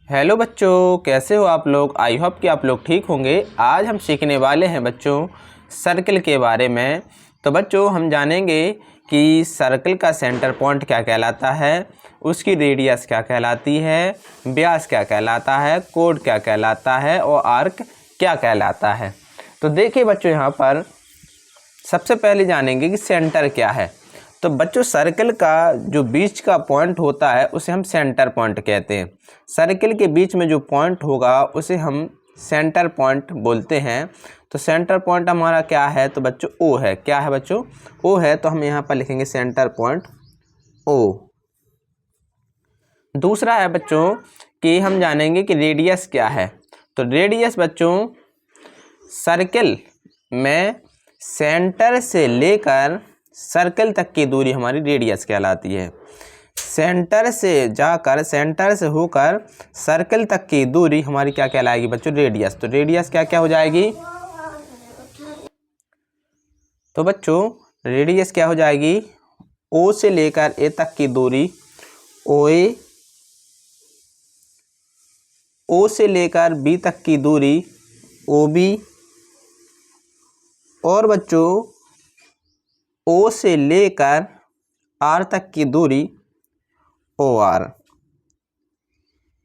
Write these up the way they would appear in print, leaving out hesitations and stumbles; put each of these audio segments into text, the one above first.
Hello बच्चों, कैसे हो आप लोग। आई होप कि आप लोग ठीक होंगे। आज हम सीखने वाले हैं बच्चों सर्कल के बारे में। तो बच्चों हम जानेंगे कि सर्कल का सेंटर पॉइंट क्या कहलाता है, उसकी रेडियस क्या कहलाती है, व्यास क्या कहलाता है, कोड क्या कहलाता है और आर्क क्या कहलाता है। तो देखिए बच्चों, यहाँ पर सबसे पहले जानेंगे कि सेंटर क्या है। तो बच्चों सर्कल का जो बीच का पॉइंट होता है उसे हम सेंटर पॉइंट कहते हैं। सर्कल के बीच में जो पॉइंट होगा उसे हम सेंटर पॉइंट बोलते हैं। तो सेंटर पॉइंट हमारा क्या है, तो बच्चों ओ है। क्या है बच्चों? ओ है। तो हम यहाँ पर लिखेंगे सेंटर पॉइंट ओ। दूसरा है बच्चों कि हम जानेंगे कि रेडियस क्या है। तो रेडियस बच्चों सर्कल में सेंटर से लेकर सर्कल तक की दूरी हमारी रेडियस कहलाती है। सेंटर से होकर सर्कल तक की दूरी हमारी क्या कहलाएगी बच्चों? रेडियस। तो रेडियस क्या क्या हो जाएगी? तो बच्चों रेडियस क्या हो जाएगी? ओ से लेकर ए तक की दूरी ओ ए, ओ से लेकर बी तक की दूरी ओ बी, और बच्चों ओ से लेकर आर तक की दूरी ओ आर।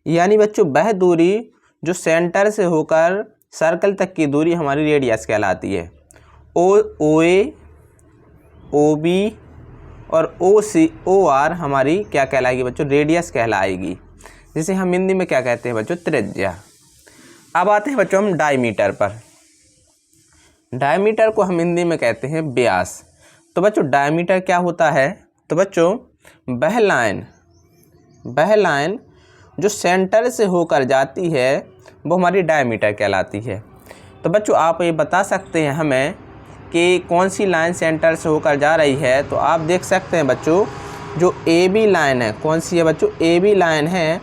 यानी बच्चों वह दूरी जो सेंटर से होकर सर्कल तक की दूरी हमारी रेडियस कहलाती है। ओ ए, ओ बी और ओ सी ओ आर हमारी क्या कहलाएगी बच्चों? रेडियस कहलाएगी, जिसे हम हिंदी में क्या कहते हैं बच्चों? त्रिज्या। अब आते हैं बच्चों हम डायमीटर पर। डायमीटर को हम हिंदी में कहते हैं व्यास। तो बच्चों डायमीटर क्या होता है? तो बच्चों वह लाइन जो सेंटर से होकर जाती है वो हमारी डायमीटर कहलाती है। तो बच्चों आप ये बता सकते हैं हमें कि कौन सी लाइन सेंटर से होकर जा रही है। तो आप देख सकते हैं बच्चों जो ए बी लाइन है, कौन सी है बच्चों? ए बी लाइन है,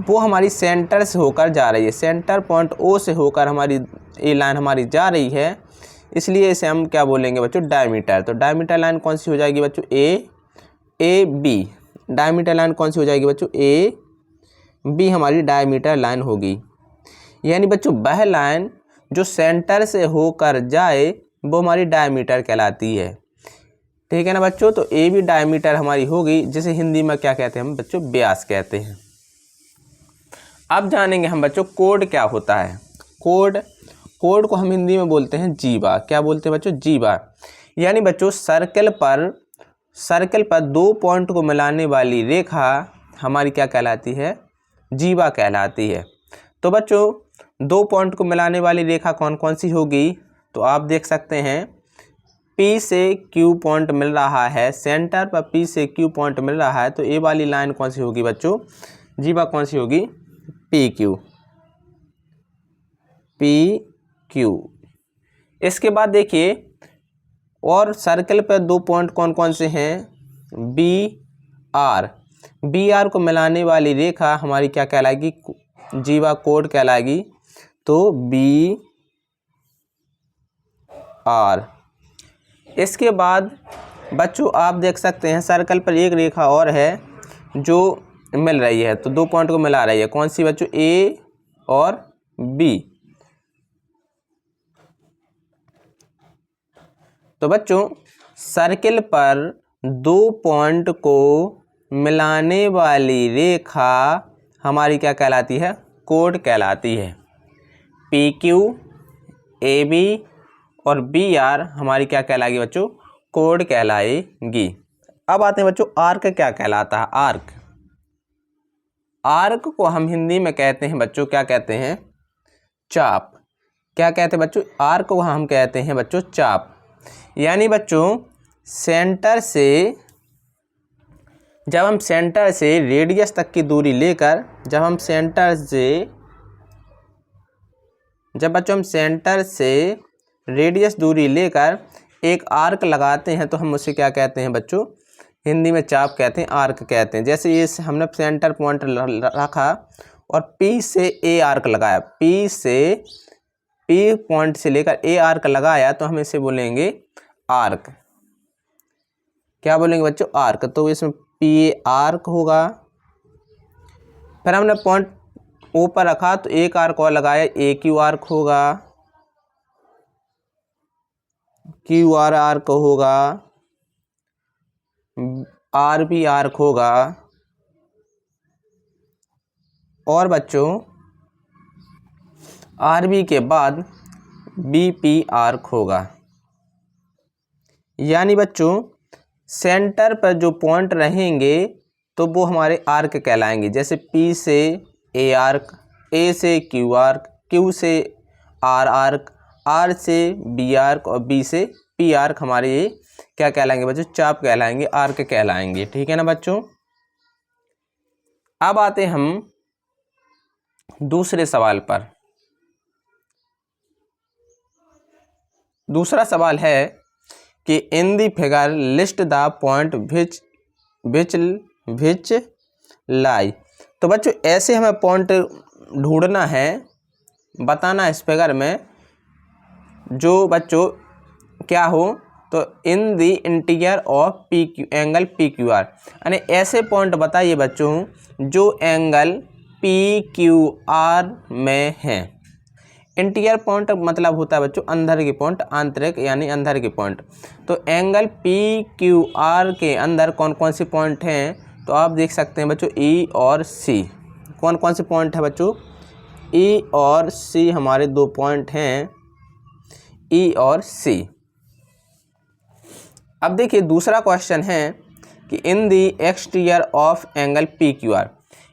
वो हमारी सेंटर से होकर जा रही है। सेंटर पॉइंट ओ से होकर हमारी ये लाइन हमारी जा रही है, इसलिए इसे हम क्या बोलेंगे बच्चों? डायमीटर। तो डायमीटर लाइन कौन सी हो जाएगी बच्चों? A B. डायमीटर लाइन कौन सी हो जाएगी बच्चों? ए बी हमारी डायमीटर लाइन होगी। यानी बच्चों वह लाइन जो सेंटर से होकर जाए वो हमारी डायमीटर कहलाती है। ठीक है ना बच्चों? तो ए बी डायमीटर हमारी होगी, जिसे हिंदी में क्या कहते हैं हम बच्चों? व्यास कहते हैं। अब जानेंगे हम बच्चों कोड क्या होता है। कोड को हम हिंदी में बोलते हैं जीवा। क्या बोलते हैं बच्चों? जीवा। यानी बच्चों सर्कल पर दो पॉइंट को मिलाने वाली रेखा हमारी क्या कहलाती है? जीवा कहलाती है। तो बच्चों दो पॉइंट को मिलाने वाली रेखा कौन कौन सी होगी? तो आप देख सकते हैं P से Q पॉइंट मिल रहा है, सेंटर पर P से Q पॉइंट मिल रहा है, तो ए वाली लाइन कौन सी होगी बच्चों? जीवा कौन सी होगी? PQ। इसके बाद देखिए और सर्कल पर दो पॉइंट कौन कौन से हैं? बी आर को मिलाने वाली रेखा हमारी क्या कहलाएगी? जीवा कोड कहलाएगी। तो बी आर। इसके बाद बच्चों आप देख सकते हैं सर्कल पर एक रेखा और है जो मिल रही है, तो दो पॉइंट को मिला रही है। कौन सी बच्चों? ए और बी। तो बच्चों सर्कल पर दो पॉइंट को मिलाने वाली रेखा हमारी क्या कहलाती है? कोड कहलाती है। PQ, AB और BR हमारी क्या कहलाएगी बच्चों? कोड कहलाएगी। अब आते हैं बच्चों आर्क क्या कहलाता है? आर्क को हम हिंदी में कहते हैं बच्चों, क्या कहते हैं? चाप। क्या कहते हैं बच्चों? आर्क को हम कहते हैं बच्चों चाप। यानी बच्चों जब हम सेंटर से रेडियस तक की दूरी लेकर जब हम सेंटर से रेडियस दूरी लेकर एक आर्क लगाते हैं तो हम उसे क्या कहते हैं बच्चों? हिंदी में चाप कहते हैं, आर्क कहते हैं। जैसे ये हमने सेंटर पॉइंट रखा और P से ए आर्क लगाया, P पॉइंट से लेकर ए आर्क लगाया, तो हम इसे बोलेंगे आर्क। क्या बोलेंगे बच्चों? आर्क। तो इसमें P आर्क होगा। फिर हमने पॉइंट ऊपर रखा तो एक आर्क और लगाया, ए क्यू आर्क होगा, क्यू आर आर्क होगा, आर बी आर्क होगा, और बच्चों आर बी के बाद बी पी आर्क होगा। यानी बच्चों सेंटर पर जो पॉइंट रहेंगे तो वो हमारे आर्क कहलाएंगे। जैसे पी से ए आर्क, ए से क्यू आर्क, क्यू से आर आर्क, आर से बी आर्क और बी से पी आर्क हमारे ये क्या कहलाएंगे बच्चों? चाप कहलाएंगे, आर्क कहलाएंगे। ठीक है ना बच्चों। अब आते हम दूसरे सवाल पर। दूसरा सवाल है कि in the figure list the point which lie. तो बच्चों ऐसे हमें पॉइंट ढूंढना है, बताना इस फिगर में जो बच्चों क्या हो, तो in the interior of P Q angle P Q R, यानी ऐसे पॉइंट बताइए बच्चों जो एंगल पी क्यू आर में हैं। इंटीरियर पॉइंट मतलब होता है बच्चों अंदर के पॉइंट, आंतरिक यानी अंदर के पॉइंट। तो एंगल पी क्यू आर के अंदर कौन कौन से पॉइंट हैं? तो आप देख सकते हैं बच्चों ई और सी। कौन कौन से पॉइंट है बच्चों? ई और सी हमारे दो पॉइंट हैं, ई और सी। अब देखिए दूसरा क्वेश्चन है कि in the exterior of angle P Q R,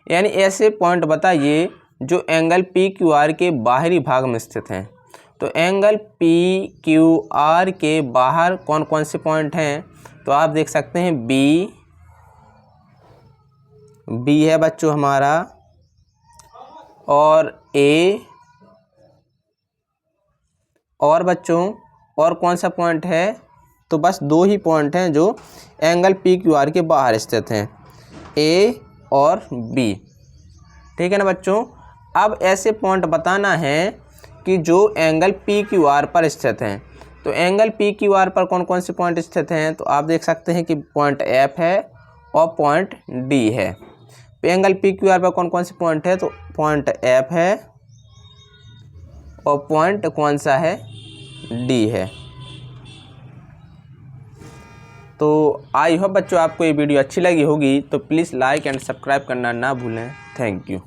यानी ऐसे पॉइंट बताइए जो एंगल पी क्यू आर के बाहरी भाग में स्थित हैं। तो एंगल पी क्यू आर के बाहर कौन कौन से पॉइंट हैं? तो आप देख सकते हैं बी है बच्चों हमारा, और ए, और बच्चों और कौन सा पॉइंट है? तो बस दो ही पॉइंट हैं जो एंगल पी क्यू आर के बाहर स्थित हैं, ए और बी। ठीक है ना बच्चों। अब ऐसे पॉइंट बताना है कि जो एंगल पी क्यू आर पर स्थित हैं। तो एंगल पी क्यू आर पर कौन कौन से पॉइंट स्थित हैं? तो आप देख सकते हैं कि पॉइंट एफ है और पॉइंट डी है। तो एंगल पी क्यू आर पर कौन कौन से पॉइंट है? तो पॉइंट एफ है और पॉइंट कौन सा है? डी है। तो आई होप बच्चों आपको ये वीडियो अच्छी लगी होगी, तो प्लीज़ लाइक एंड सब्सक्राइब करना ना भूलें। Thank you.